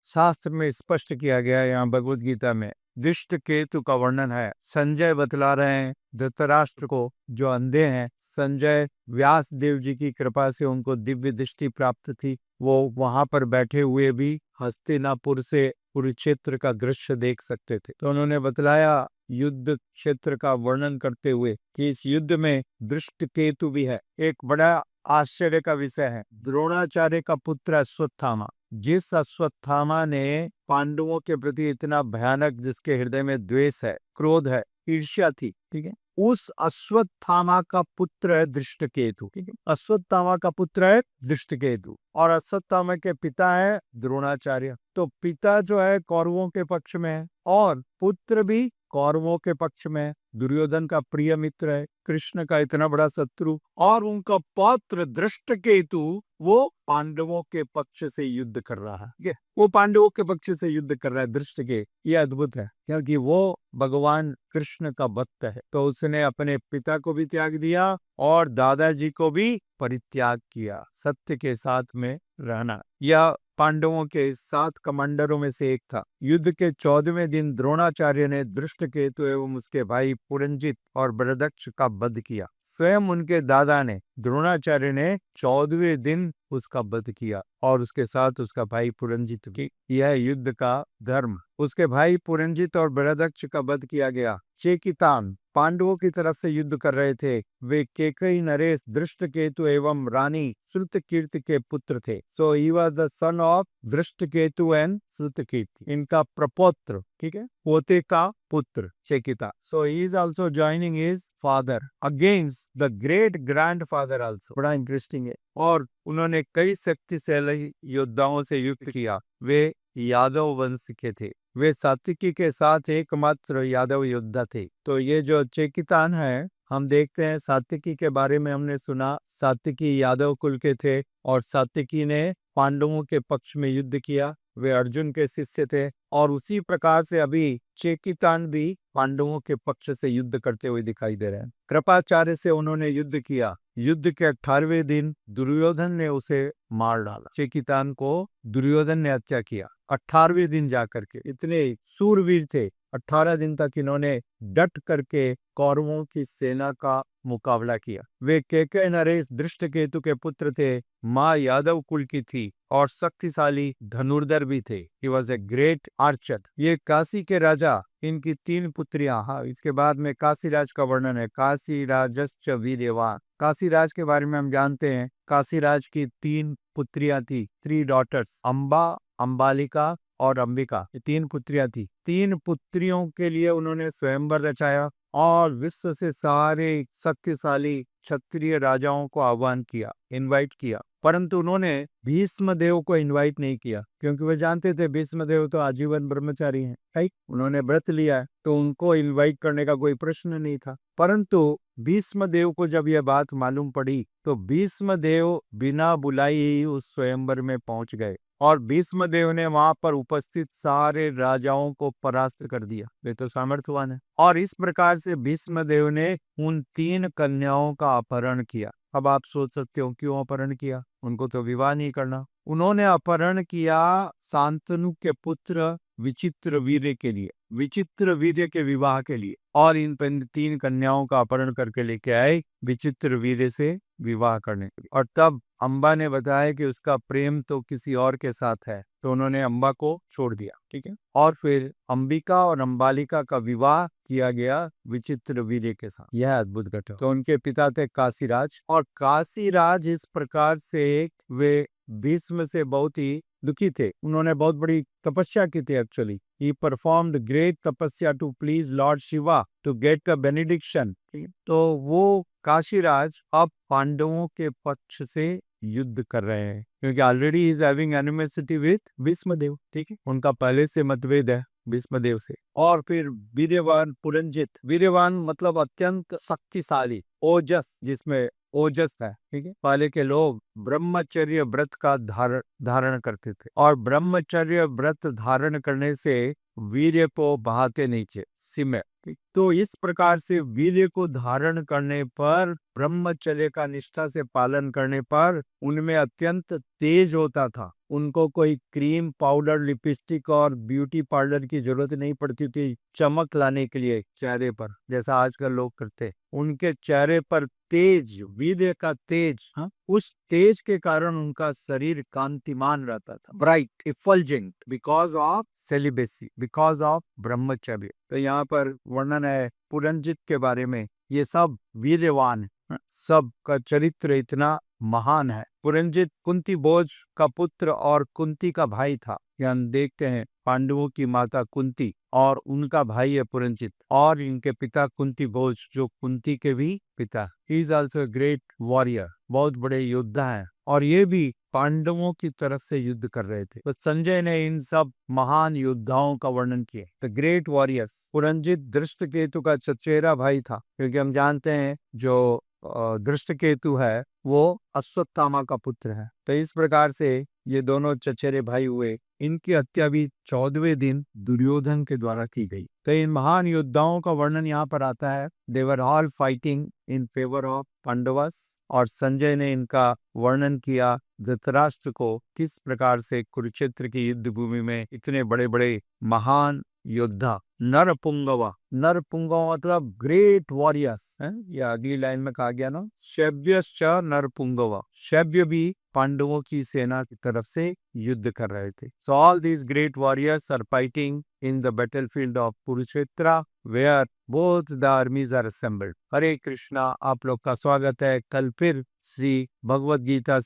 शास्त्र में स्पष्ट किया गया है। यहाँ भगवत गीता में दृष्ट केतु का वर्णन है। संजय बतला रहे हैं धृतराष्ट्र को, जो अंधे हैं। संजय व्यास देव जी की कृपा से उनको दिव्य दृष्टि प्राप्त थी। वो वहां पर बैठे हुए भी हस्तिनापुर से कुरुक्षेत्र का दृश्य देख सकते थे। तो उन्होंने बतलाया युद्ध क्षेत्र का वर्णन करते हुए कि इस युद्ध में दृष्ट केतु भी है। एक बड़ा आश्चर्य का विषय है, द्रोणाचार्य का पुत्र अश्वत्थामा, जिस अश्वत्थामा ने पांडवों के प्रति इतना भयानक, जिसके हृदय में द्वेष है, क्रोध है, ईर्ष्या थी, ठीक है, उस अश्वत्थामा का पुत्र है दृष्टकेतु। ठीक है, अश्वत्थामा का पुत्र है दृष्टकेतु और अश्वत्थामा के पिता है द्रोणाचार्य। तो पिता जो है कौरवों के पक्ष में है और पुत्र भी कौरवों के पक्ष में है। दुर्योधन का प्रिय मित्र है, कृष्ण का इतना बड़ा शत्रु, और उनका पौत्र दृष्टकेतु वो पांडवों के पक्ष से युद्ध कर रहा है। ठीक है, वो पांडवों के पक्ष से युद्ध कर रहा है दृष्टकेतु। ये अद्भुत है क्योंकि वो भगवान कृष्ण का भक्त है। तो उसने अपने पिता को भी त्याग दिया और दादाजी को भी परित्याग किया। सत्य के साथ में रहना, यह पांडवों के 7 कमांडरों में से एक था। युद्ध के 14वें दिन द्रोणाचार्य ने दृष्टकेतु एवं उसके भाई पुरंजित और बृहदक्ष का वध किया। स्वयं उनके दादा ने, द्रोणाचार्य ने 14वें दिन उसका वध किया और उसके साथ उसका भाई पुरंजित भी। यह युद्ध का धर्म। उसके भाई पुरंजित और बृहदक्ष का वध किया गया। चेकितान पांडवों की तरफ से युद्ध कर रहे थे। वे केकई नरेश दृष्टकेतु एवं रानी श्रुतकीर्ति के पुत्र थे। So he was the son of Drishtaketu and Shrutakirti, इनका प्रपौत्र, ठीक है, पोते का पुत्र Chekita. So he is also joining his father against the great grandfather also. बड़ा इंटरेस्टिंग है। और उन्होंने कई शक्तिशाली योद्धाओं से युद्ध किया। वे यादव वंश के थे। वे सात्विकी के साथ एकमात्र यादव योद्धा थे। तो ये जो चेकितान है, हम देखते हैं सात्विकी के बारे में हमने सुना। सात्विकी यादव कुल के थे और सात्विकी ने पांडवों के पक्ष में युद्ध किया। वे अर्जुन के शिष्य थे और उसी प्रकार से अभी चेकितान भी पांडवों के पक्ष से युद्ध करते हुए दिखाई दे रहे हैं। कृपाचार्य से उन्होंने युद्ध किया। युद्ध के 18वें दिन दुर्योधन ने उसे मार डाला। चेकितान को दुर्योधन ने हत्या किया 18वें दिन जाकर के। इतने सूरवीर थे। 18 दिन तक इन्होंने डट करके कौरवों की सेना का मुकाबला किया। वे केकय नरेश दृष्टकेतु के पुत्र थे। माँ यादव कुल की थी और शक्तिशाली धनुर्धर भी थे। He was a great archer। ये काशी के राजा, इनकी 3 पुत्रियां। हाँ, इसके बाद में काशीराज का वर्णन है। काशीराजश्च वीर्यवान। काशीराज के बारे में हम जानते हैं। काशीराज की 3 पुत्रियां थी, 3 डॉटर्स, अंबा, अंबालिका और अंबिका। ये 3 पुत्रियां थी। 3 पुत्रियों के लिए उन्होंने स्वयंवर रचाया और विश्व से सारे शक्तिशाली क्षत्रिय राजाओं को आह्वान किया, इनवाइट किया। परंतु उन्होंने भीष्मदेव को इनवाइट नहीं किया क्योंकि वे जानते थे भीष्मदेव तो आजीवन ब्रह्मचारी हैं, राइट। उन्होंने व्रत लिया तो उनको इनवाइट करने का कोई प्रश्न नहीं था। परंतु भीष्मदेव को जब यह बात मालूम पड़ी तो भीष्मदेव बिना बुलाए ही उस स्वयंवर में पहुंच गए और भीष्मदेव ने वहां पर उपस्थित सारे राजाओं को परास्त कर दिया। वे तो सामर्थ्यवान है। और इस प्रकार से भीष्मदेव ने उन 3 कन्याओं का अपहरण किया। अब आप सोच सकते हो क्यों अपहरण किया? उनको तो विवाह नहीं करना। उन्होंने अपहरण किया शांतनु के पुत्र विचित्रवीर्य के लिए, विचित्रवीर्य के विवाह के लिए, और इन 3 कन्याओं का अपहरण करके लेके आए विचित्रवीर्य से विवाह करने के लिए। और तब अंबा ने बताया कि उसका प्रेम तो किसी और के साथ है, तो उन्होंने अंबा को छोड़ दिया, ठीक है। और फिर अंबिका और अंबालिका का विवाह किया गया विचित्रवीर्य के साथ। यह अद्भुत घटना। तो उनके पिता थे काशीराज, और काशीराज इस प्रकार से वे भीष्म से बहुत ही दुखी थे। उन्होंने बहुत बड़ी तपस्या की थी। Actually he performed great tapasya to please Lord Shiva to get the benediction. तो वो काशीराज अब पांडवों के पक्ष से युद्ध कर रहे हैं क्योंकि already is having animosity with Bhishmadev, ठीक है। उनका पहले से मतभेद है भीष्मदेव से। और फिर वीर्यवान पुरंजित, वीर्यवान मतलब अत्यंत शक्तिशाली, ओजस, जिसमें ओजस है, ठीक है। पहले के लोग ब्रह्मचर्य व्रत का धारण करते थे और ब्रह्मचर्य व्रत धारण करने से वीर्य को बहाते नीचे, सिमे, तो इस प्रकार से वीर्य को धारण करने पर, ब्रह्मचर्य का निष्ठा से पालन करने पर उनमें अत्यंत तेज होता था। उनको कोई क्रीम, पाउडर, लिपस्टिक और ब्यूटी पार्लर की जरूरत नहीं पड़ती थी चमक लाने के लिए चेहरे पर, जैसा आजकल लोग करते। उनके चेहरे पर तेज, वीर्य का तेज, उस तेज के कारण उनका शरीर कांतिमान रहता था, bright, effulgent, because of celibacy, because of ब्रह्मचर्य। तो यहाँ पर वर्णन है पुरंजित के बारे में। ये सब वीर्यवान है, सब का चरित्र इतना महान है। पुरंजित कुंती भोज का पुत्र और कुंती का भाई था। यहाँ हम देखते हैं पांडवों की माता कुंती और उनका भाई है पुरंजित, और इनके पिता कुंती भोज जो कुंती के भी पिता। He is also great warrior, बहुत बड़े योद्धा हैं, और ये भी पांडवों की तरफ से युद्ध कर रहे थे। तो संजय ने इन सब महान योद्धाओं का वर्णन किया, द ग्रेट वॉरियर्स। पुरंजित धृष्टकेतु का चचेरा भाई था, क्योंकि हम जानते हैं जो धृष्टकेतु है वो अश्वत्थामा का पुत्र है। तो इस प्रकार से ये दोनों चचेरे भाई हुए। इनकी हत्या भी 14वें दिन दुर्योधन के द्वारा की गई। तो इन महान योद्धाओं का वर्णन यहाँ पर आता है। They were all fighting in favour of Pandavas, और संजय ने इनका वर्णन किया धृतराष्ट्र को किस प्रकार से कुरुक्षेत्र की युद्ध भूमि में इतने बड़े बड़े महान योद्धा, नरपुंगवा, नरपुंगवा मतलब ग्रेट वॉरियर्स है। या अगली लाइन में कहा गया ना, शैब्यश्च नरपुंगवा, शैब्य भी पांडवों की सेना की तरफ से युद्ध कर रहे थे। So all these great warriors are fighting in the battlefield of Kurukshetra where both the armies are assembled. Hare Krishna, आप लोग का स्वागत है। कल फिर श्री भगवद गीता